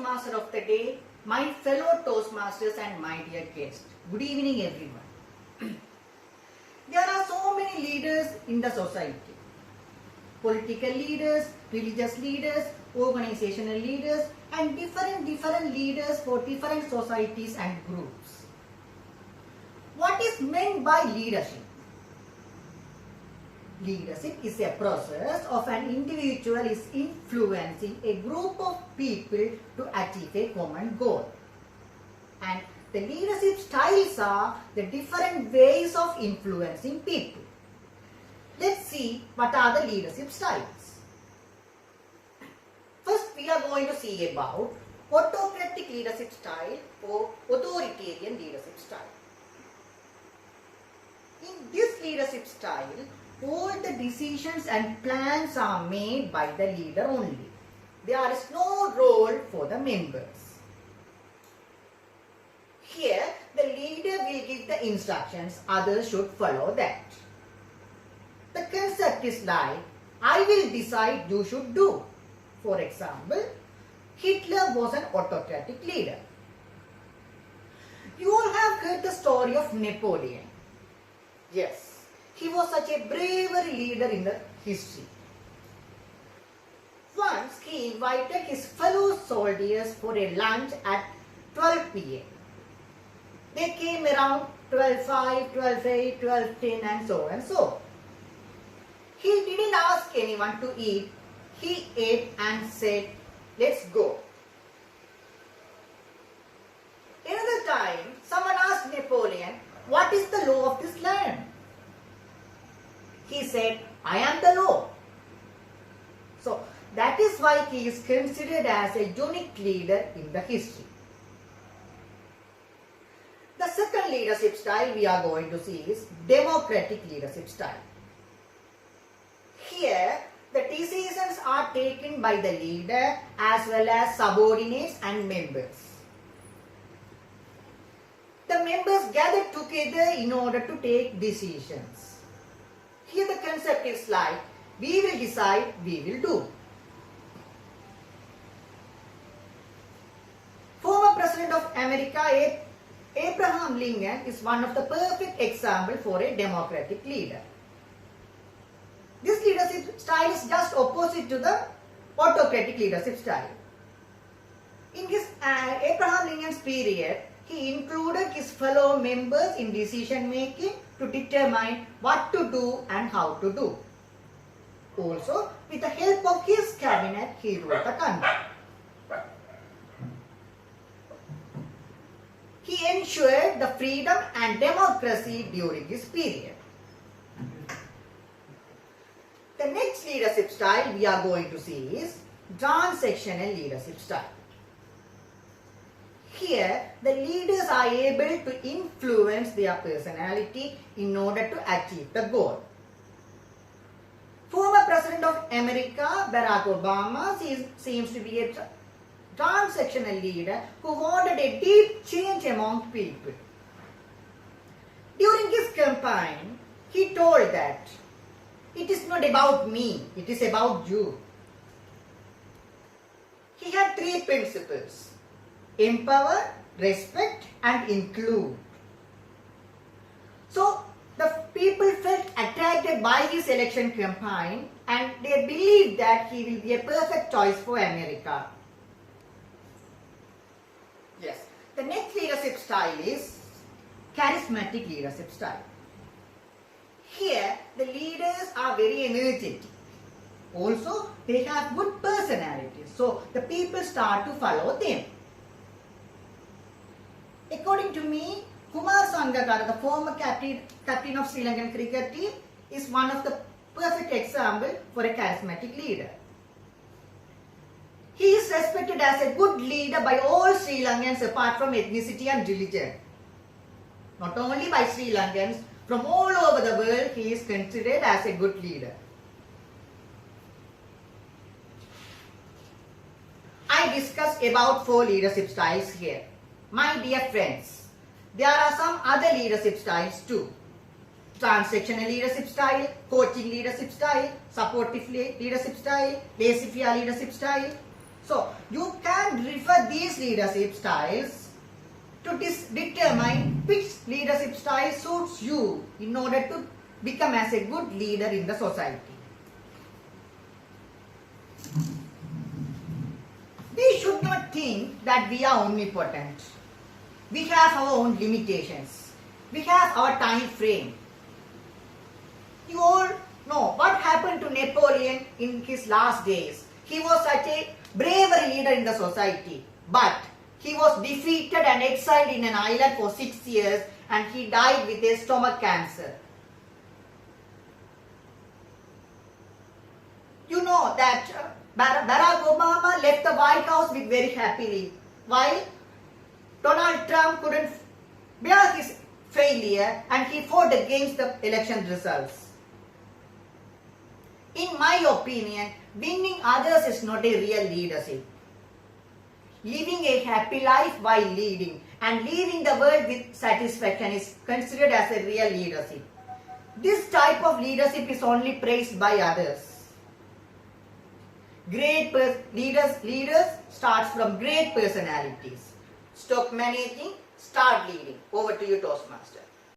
Toastmaster of the day, my fellow Toastmasters and my dear guests. Good evening everyone. There are so many leaders in the society. Political leaders, religious leaders, organizational leaders and different leaders for different societies and groups. What is meant by leadership? Leadership is a process of an individual is influencing a group of people to achieve a common goal. And the leadership styles are the different ways of influencing people. Let's see what are the leadership styles. First, we are going to see about autocratic leadership style or authoritarian leadership style. In this leadership style, all the decisions and plans are made by the leader only. There is no role for the members. Here, the leader will give the instructions, others should follow that. The concept is like, I will decide, you should do. For example, Hitler was an autocratic leader. You all have heard the story of Napoleon. Yes. He was such a bravery leader in the history. Once he invited his fellow soldiers for a lunch at 12 p.m. They came around 12:05, 12:08, 12:10 and so and so. He didn't ask anyone to eat. He ate and said, let's go. Another time, someone asked Napoleon, what is the law of this land? He said, I am the law. So, that is why he is considered as a unique leader in the history. The second leadership style we are going to see is democratic leadership style. Here, the decisions are taken by the leader as well as subordinates and members. The members gather together in order to take decisions. Here the concept is like, we will decide, we will do. Former President of America, Abraham Lincoln, is one of the perfect example for a democratic leader. This leadership style is just opposite to the autocratic leadership style. In his Abraham Lincoln's period, he included his fellow members in decision making to determine what to do and how to do. Also, with the help of his cabinet, he ruled the country. He ensured the freedom and democracy during his period. The next leadership style we are going to see is transactional leadership style. Here, the leaders are able to influence their personality in order to achieve the goal. Former President of America, Barack Obama, seems to be a transactional leader who wanted a deep change among people. During his campaign, he told that it is not about me, it is about you. He had three principles: empower, respect and include. So, the people felt attracted by his election campaign and they believed that he will be a perfect choice for America. Yes. The next leadership style is charismatic leadership style. Here, the leaders are very energetic. Also, they have good personalities. So, the people start to follow them. According to me, Kumar Sangakkara, the former captain of Sri Lankan cricket team, is one of the perfect example for a charismatic leader. He is respected as a good leader by all Sri Lankans apart from ethnicity and religion. Not only by Sri Lankans, from all over the world he is considered as a good leader. I discussed about 4 leadership styles here. My dear friends, there are some other leadership styles too. Transactional leadership style, coaching leadership style, supportive leadership style, laissez-faire leadership style. So you can refer these leadership styles to determine which leadership style suits you in order to become as a good leader in the society. We should not think that we are omnipotent. We have our own limitations. We have our time frame. You all know what happened to Napoleon in his last days. He was such a brave leader in the society, but he was defeated and exiled in an island for 6 years, and he died with a stomach cancer. You know that Barack Obama left the White House with very happily, while Donald Trump couldn't bear his failure and he fought against the election results. In my opinion, winning others is not a real leadership. Living a happy life while leading and leaving the world with satisfaction is considered as a real leadership. This type of leadership is only praised by others. Great leaders starts from great personalities. Stop managing, start leading. Over to you, Toastmaster.